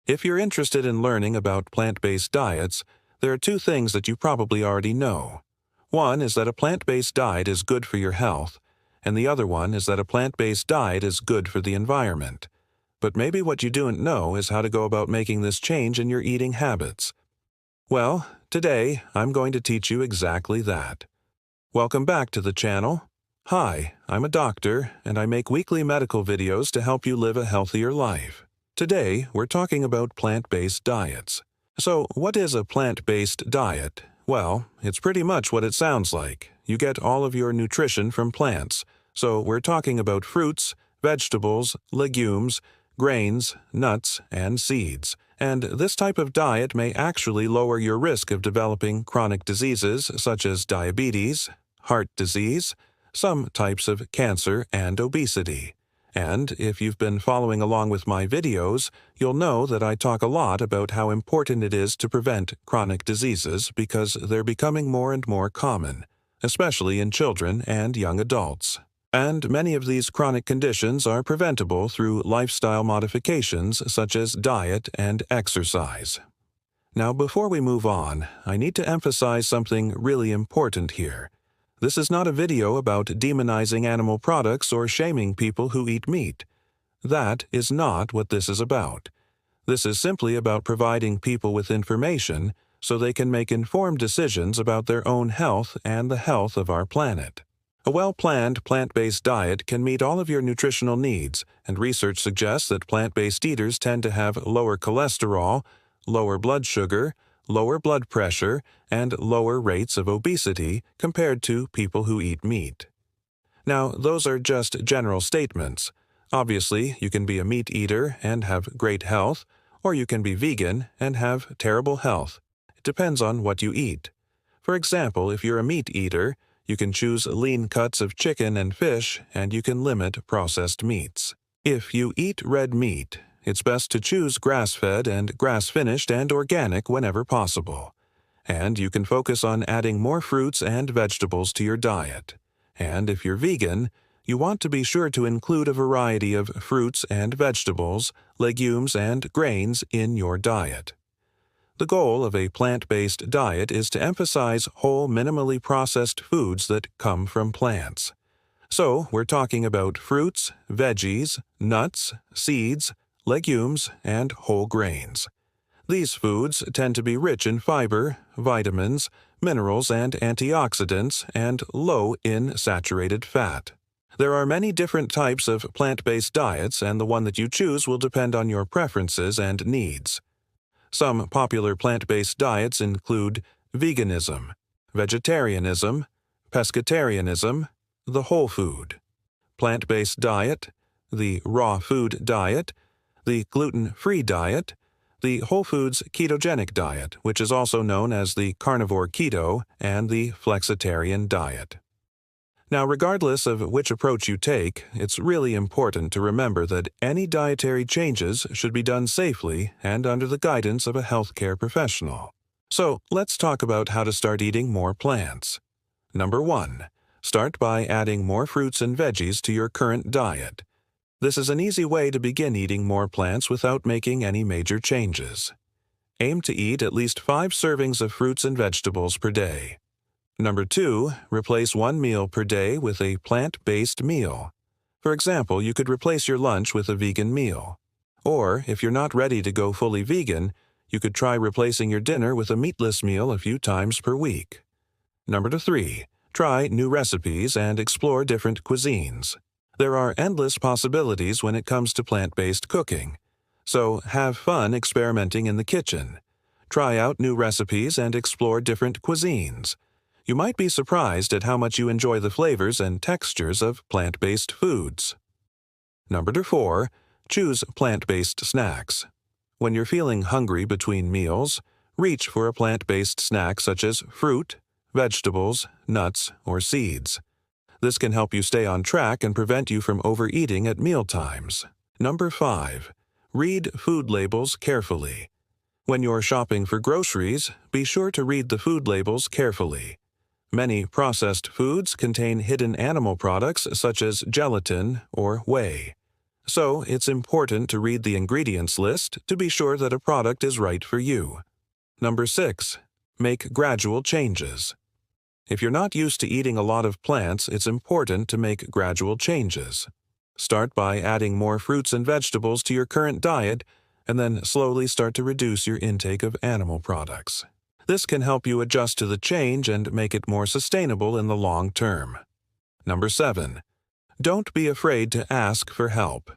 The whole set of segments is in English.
If you're interested in learning about plant-based diets, there are two things that you probably already know. One is that a plant-based diet is good for your health, and the other one is that a plant-based diet is good for the environment. But maybe what you don't know is how to go about making this change in your eating habits. Well, today I'm going to teach you exactly that. Welcome back to the channel. Hi, I'm a doctor, and I make weekly medical videos to help you live a healthier life. Today, we're talking about plant-based diets. So, what is a plant-based diet? Well, it's pretty much what it sounds like. You get all of your nutrition from plants. So, we're talking about fruits, vegetables, legumes, grains, nuts, and seeds. And this type of diet may actually lower your risk of developing chronic diseases such as diabetes, heart disease, some types of cancer, and obesity. And if you've been following along with my videos, you'll know that I talk a lot about how important it is to prevent chronic diseases because they're becoming more and more common, especially in children and young adults. And many of these chronic conditions are preventable through lifestyle modifications such as diet and exercise. Now, before we move on, I need to emphasize something really important here. This is not a video about demonizing animal products or shaming people who eat meat. That is not what this is about. This is simply about providing people with information so they can make informed decisions about their own health and the health of our planet. A well-planned plant-based diet can meet all of your nutritional needs, and research suggests that plant-based eaters tend to have lower cholesterol, lower blood sugar, lower blood pressure, and lower rates of obesity compared to people who eat meat. Now, those are just general statements. Obviously, you can be a meat eater and have great health, or you can be vegan and have terrible health. It depends on what you eat. For example, if you're a meat eater, you can choose lean cuts of chicken and fish, and you can limit processed meats. If you eat red meat, it's best to choose grass-fed and grass-finished and organic whenever possible. And you can focus on adding more fruits and vegetables to your diet. And if you're vegan, you want to be sure to include a variety of fruits and vegetables, legumes, and grains in your diet. The goal of a plant-based diet is to emphasize whole, minimally processed foods that come from plants. So, we're talking about fruits, veggies, nuts, seeds, legumes, and whole grains. These foods tend to be rich in fiber, vitamins, minerals, and antioxidants, and low in saturated fat. There are many different types of plant-based diets, and the one that you choose will depend on your preferences and needs. Some popular plant-based diets include veganism, vegetarianism, pescatarianism, the whole food, plant-based diet, the raw food diet, the gluten-free diet, the whole foods ketogenic diet, which is also known as the carnivore keto, and the flexitarian diet. Now, regardless of which approach you take, it's really important to remember that any dietary changes should be done safely and under the guidance of a healthcare professional. So, let's talk about how to start eating more plants. Number 1. Start by adding more fruits and veggies to your current diet. This is an easy way to begin eating more plants without making any major changes. Aim to eat at least 5 servings of fruits and vegetables per day. Number 2, replace one meal per day with a plant-based meal. For example, you could replace your lunch with a vegan meal. Or, if you're not ready to go fully vegan, you could try replacing your dinner with a meatless meal a few times per week. Number 3, try new recipes and explore different cuisines. There are endless possibilities when it comes to plant-based cooking. So, have fun experimenting in the kitchen. Try out new recipes and explore different cuisines. You might be surprised at how much you enjoy the flavors and textures of plant-based foods. Number 4, choose plant-based snacks. When you're feeling hungry between meals, reach for a plant-based snack such as fruit, vegetables, nuts, or seeds. This can help you stay on track and prevent you from overeating at mealtimes. Number 5, read food labels carefully. When you're shopping for groceries, be sure to read the food labels carefully. Many processed foods contain hidden animal products such as gelatin or whey. So it's important to read the ingredients list to be sure that a product is right for you. Number 6. Make gradual changes. If you're not used to eating a lot of plants, it's important to make gradual changes. Start by adding more fruits and vegetables to your current diet, and then slowly start to reduce your intake of animal products. This can help you adjust to the change and make it more sustainable in the long term. Number 7. Don't be afraid to ask for help.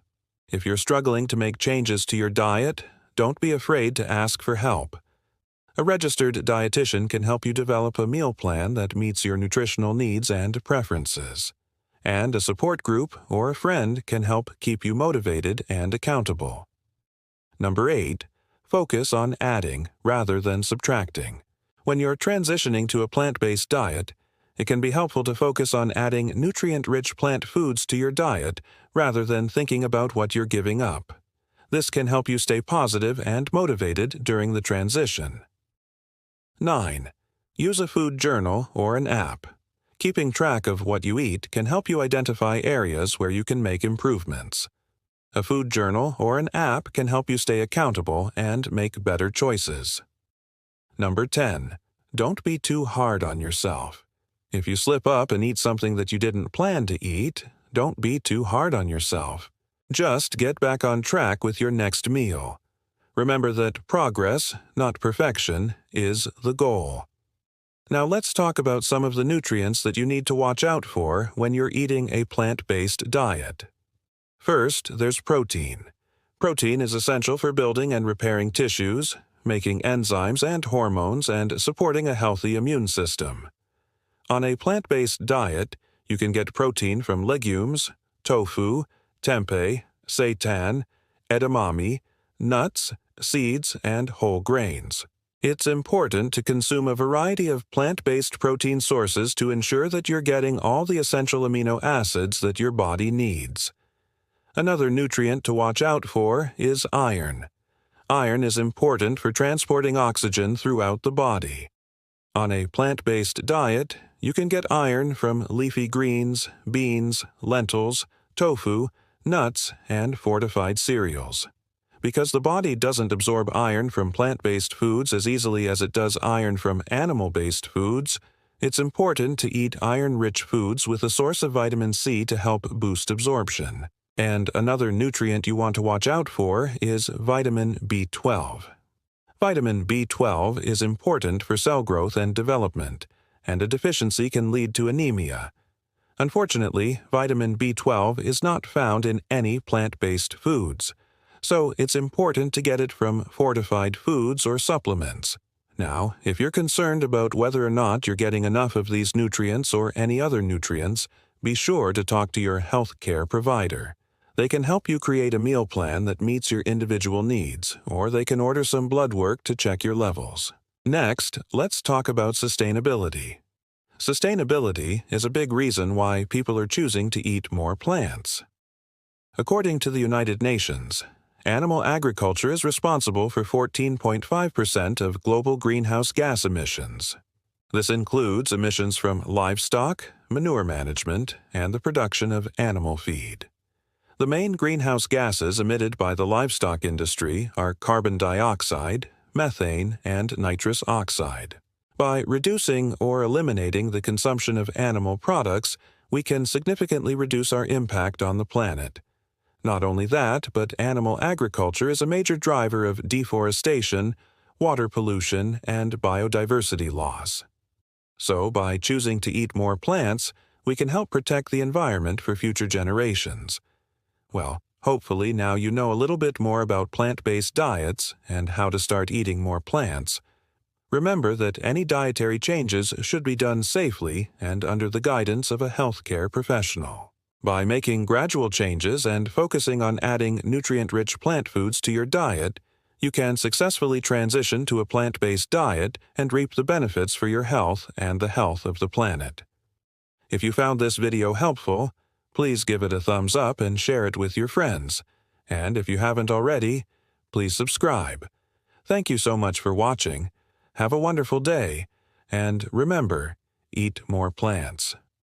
If you're struggling to make changes to your diet, don't be afraid to ask for help. A registered dietitian can help you develop a meal plan that meets your nutritional needs and preferences. And a support group or a friend can help keep you motivated and accountable. Number 8. Focus on adding rather than subtracting. When you're transitioning to a plant-based diet, it can be helpful to focus on adding nutrient-rich plant foods to your diet rather than thinking about what you're giving up. This can help you stay positive and motivated during the transition. 9. Use a food journal or an app. Keeping track of what you eat can help you identify areas where you can make improvements. A food journal or an app can help you stay accountable and make better choices. Number 10. Don't be too hard on yourself. If you slip up and eat something that you didn't plan to eat, don't be too hard on yourself. Just get back on track with your next meal. Remember that progress, not perfection, is the goal. Now let's talk about some of the nutrients that you need to watch out for when you're eating a plant-based diet. First, there's protein. Protein is essential for building and repairing tissues, making enzymes and hormones, and supporting a healthy immune system. On a plant-based diet, you can get protein from legumes, tofu, tempeh, seitan, edamame, nuts, seeds, and whole grains. It's important to consume a variety of plant-based protein sources to ensure that you're getting all the essential amino acids that your body needs. Another nutrient to watch out for is iron. Iron is important for transporting oxygen throughout the body. On a plant-based diet, you can get iron from leafy greens, beans, lentils, tofu, nuts, and fortified cereals. Because the body doesn't absorb iron from plant-based foods as easily as it does iron from animal-based foods, it's important to eat iron-rich foods with a source of vitamin C to help boost absorption. And another nutrient you want to watch out for is vitamin B12. Vitamin B12 is important for cell growth and development, and a deficiency can lead to anemia. Unfortunately, vitamin B12 is not found in any plant-based foods, so it's important to get it from fortified foods or supplements. Now, if you're concerned about whether or not you're getting enough of these nutrients or any other nutrients, be sure to talk to your healthcare provider. They can help you create a meal plan that meets your individual needs, or they can order some blood work to check your levels. Next, let's talk about sustainability. Sustainability is a big reason why people are choosing to eat more plants. According to the United Nations, animal agriculture is responsible for 14.5% of global greenhouse gas emissions. This includes emissions from livestock, manure management, and the production of animal feed. The main greenhouse gases emitted by the livestock industry are carbon dioxide, methane, and nitrous oxide. By reducing or eliminating the consumption of animal products, we can significantly reduce our impact on the planet. Not only that, but animal agriculture is a major driver of deforestation, water pollution, and biodiversity loss. So, by choosing to eat more plants, we can help protect the environment for future generations. Well, hopefully now you know a little bit more about plant-based diets and how to start eating more plants. Remember that any dietary changes should be done safely and under the guidance of a healthcare professional. By making gradual changes and focusing on adding nutrient-rich plant foods to your diet, you can successfully transition to a plant-based diet and reap the benefits for your health and the health of the planet. If you found this video helpful, please give it a thumbs up and share it with your friends. And if you haven't already, please subscribe. Thank you so much for watching. Have a wonderful day, and remember, eat more plants.